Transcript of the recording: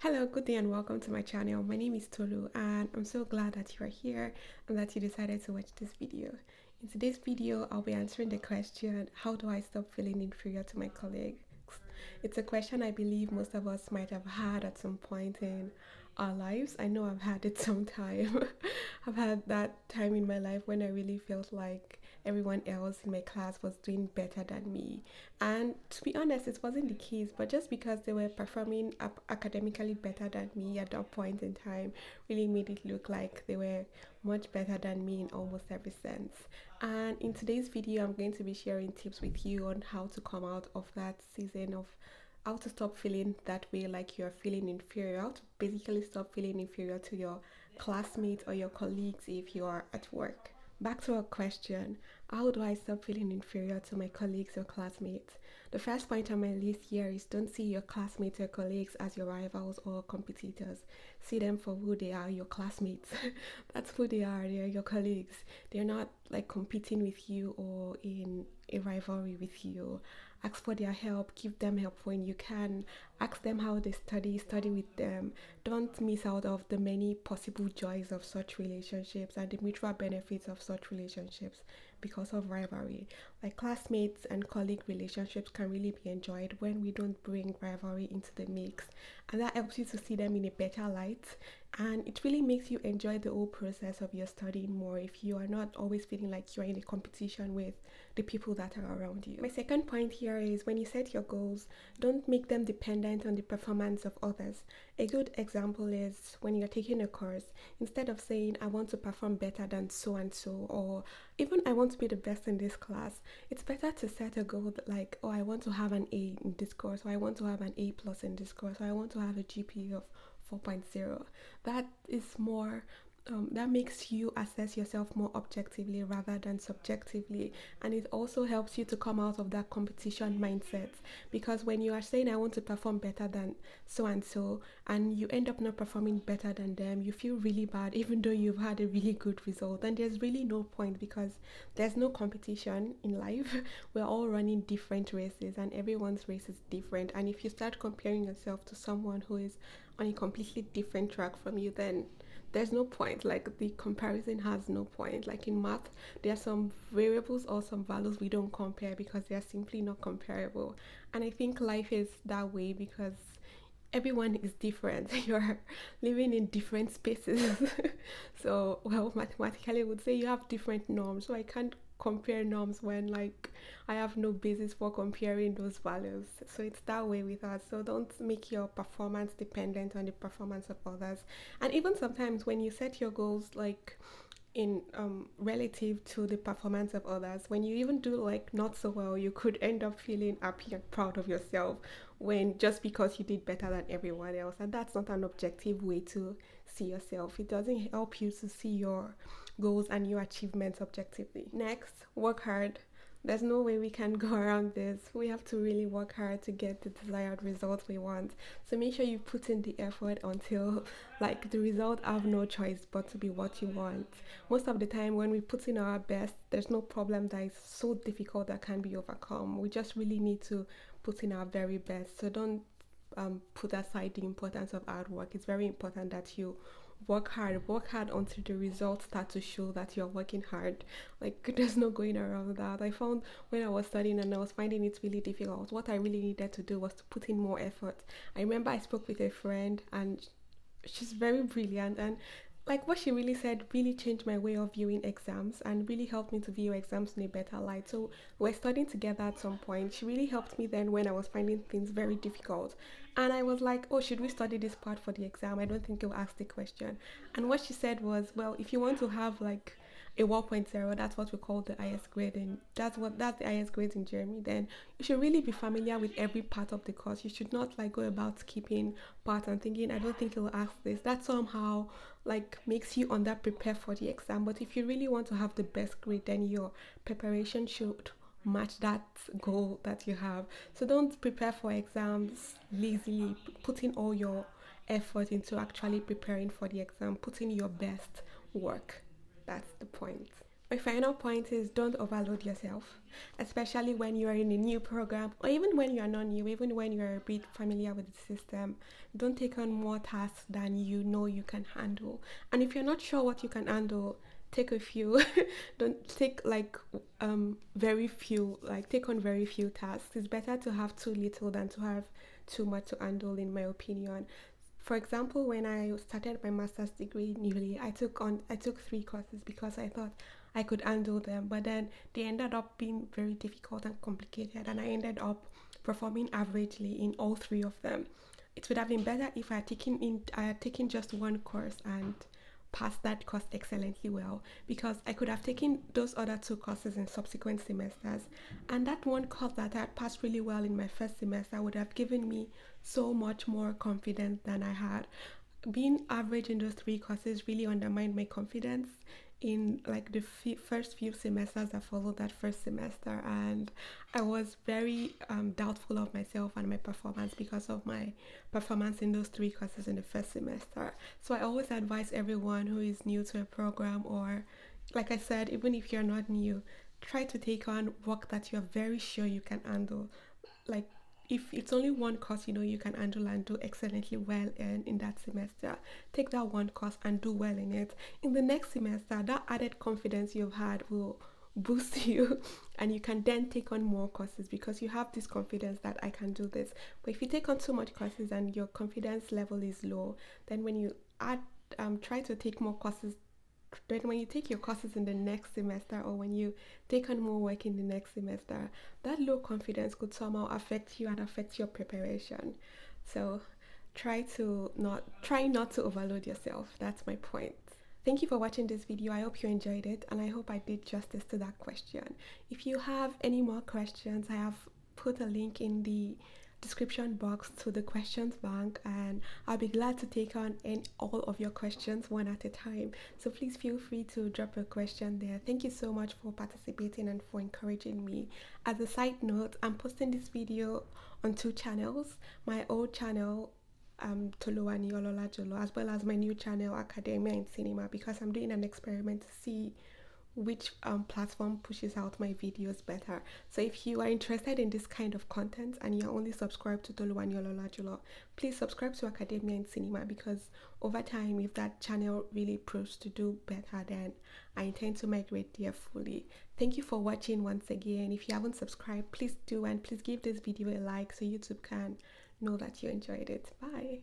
Hello, good day and welcome to my channel. My name is Tolu and I'm so glad that you are here and that you decided to watch this video. In today's video, I'll be answering the question, how do I stop feeling inferior to my colleagues? It's a question I believe most of us might have had at some point in our lives. I know I've had it sometime. I've had that time in my life when I really felt like everyone else in my class was doing better than me. And to be honest, it wasn't the case, but just because they were performing academically better than me at that point in time really made it look like they were much better than me in almost every sense. And in today's video, I'm going to be sharing tips with you on how to come out of that season of how to stop feeling that way, like you're feeling inferior, how to basically stop feeling inferior to your classmates or your colleagues if you are at work. Back to our question, how do I stop feeling inferior to my colleagues or classmates? The first point on my list here is don't see your classmates or colleagues as your rivals or competitors. See them for who they are, your classmates. That's who they are, they're your colleagues. They're not like competing with you or in a rivalry with you. Ask for their help, give them help when you can. Ask them how they study with them. Don't miss out of the many possible joys of such relationships and the mutual benefits of such relationships because of rivalry. Like classmates and colleague relationships can really be enjoyed when we don't bring rivalry into the mix, and that helps you to see them in a better light, and it really makes you enjoy the whole process of your studying more if you are not always feeling like you're in a competition with the people that are around you. My second point here is when you set your goals, don't make them dependent on the performance of others. A good example is when you're taking a course, instead of saying I want to perform better than so and so, or even I want to be the best in this class, it's better to set a goal like, oh, I want to have an A in this course, or I want to have an A plus in this course, or I want to have a GPA of 4.0. That is more that makes you assess yourself more objectively rather than subjectively, and it also helps you to come out of that competition mindset, because when you are saying I want to perform better than so and so and you end up not performing better than them, you feel really bad even though you've had a really good result, and there's really no point because there's no competition in life. We're all running different races and everyone's race is different, and if you start comparing yourself to someone who is on a completely different track from you, then there's no point. Like the comparison has no point. Like in math, there are some variables or some values we don't compare because they are simply not comparable. And I think life is that way because everyone is different. You're living in different spaces. So, well, mathematically, I would say you have different norms. So I can't compare norms when like I have no basis for comparing those values. So it's that way with us. So don't make your performance dependent on the performance of others. And even sometimes when you set your goals like in relative to the performance of others, when you even do like not so well, you could end up feeling happy and proud of yourself when just because you did better than everyone else, and that's not an objective way to see yourself. It doesn't help you to see your goals and your achievements objectively. Next, work hard. There's no way we can go around this. We have to really work hard to get the desired results we want. So make sure you put in the effort until like the result have no choice but to be what you want. Most of the time when we put in our best, there's no problem that is so difficult that can be overcome. We just really need to put in our very best. So don't put aside the importance of hard work. It's very important that you work hard until the results start to show that you're working hard. Like there's no going around that. I found when I was studying and I was finding it really difficult, what I really needed to do was to put in more effort. I remember I spoke with a friend and she's very brilliant, and like what she really said really changed my way of viewing exams and really helped me to view exams in a better light. So we're studying together at some point. She really helped me then when I was finding things very difficult. And I was like, oh, should we study this part for the exam? I don't think you'll ask the question. And what she said was, well, if you want to have like a 1.0, that's what we call the highest grade, and that's the highest grade in Germany, then you should really be familiar with every part of the course. You should not like go about skipping part and thinking I don't think he'll ask this. That somehow like makes you under prepare for the exam. But if you really want to have the best grade, then your preparation should match that goal that you have. So don't prepare for exams lazily. Put in all your effort into actually preparing for the exam. Put in your best work. That's the point. My final point is don't overload yourself, especially when you are in a new program or even when you are not new, even when you are a bit familiar with the system. Don't take on more tasks than you know you can handle. And if you're not sure what you can handle, take a few. Don't take like very few, like take on very few tasks. It's better to have too little than to have too much to handle, in my opinion. For example, when I started my master's degree newly, I took three courses because I thought I could handle them, but then they ended up being very difficult and complicated, and I ended up performing averagely in all three of them. It would have been better if I had taken just one course and passed that course excellently well, because I could have taken those other two courses in subsequent semesters, and that one course that I had passed really well in my first semester would have given me so much more confidence than I had. Being average in those three courses really undermined my confidence in like the first few semesters that followed that first semester, and I was very doubtful of myself and my performance because of my performance in those three courses in the first semester. So I always advise everyone who is new to a program, or like I said, even if you're not new, try to take on work that you're very sure you can handle. Like if it's only one course you know you can handle and do excellently well in that semester, take that one course and do well in it. In the next semester, that added confidence you've had will boost you and you can then take on more courses because you have this confidence that I can do this. But if you take on too much courses and your confidence level is low, then when you add try to take more courses, then when you take your courses in the next semester or when you take on more work in the next semester, that low confidence could somehow affect you and affect your preparation. So try not to overload yourself. That's my point. Thank you for watching this video. I hope you enjoyed it and I hope I did justice to that question. If you have any more questions, I have put a link in the description box to the questions bank, and I'll be glad to take on all of your questions one at a time. So please feel free to drop a question there. Thank you so much for participating and for encouraging me. As a side note, I'm posting this video on two channels. My old channel, Toluwani Olola Jolo, as well as my new channel Academia in Cinema, because I'm doing an experiment to see which platform pushes out my videos better. So if you are interested in this kind of content and you're only subscribed to Toluwani Olola Jolo, please subscribe to Academia in Cinema, because over time, if that channel really proves to do better, then I intend to migrate there fully. Thank you for watching once again. If you haven't subscribed, please do, and please give this video a like so YouTube can know that you enjoyed it. Bye.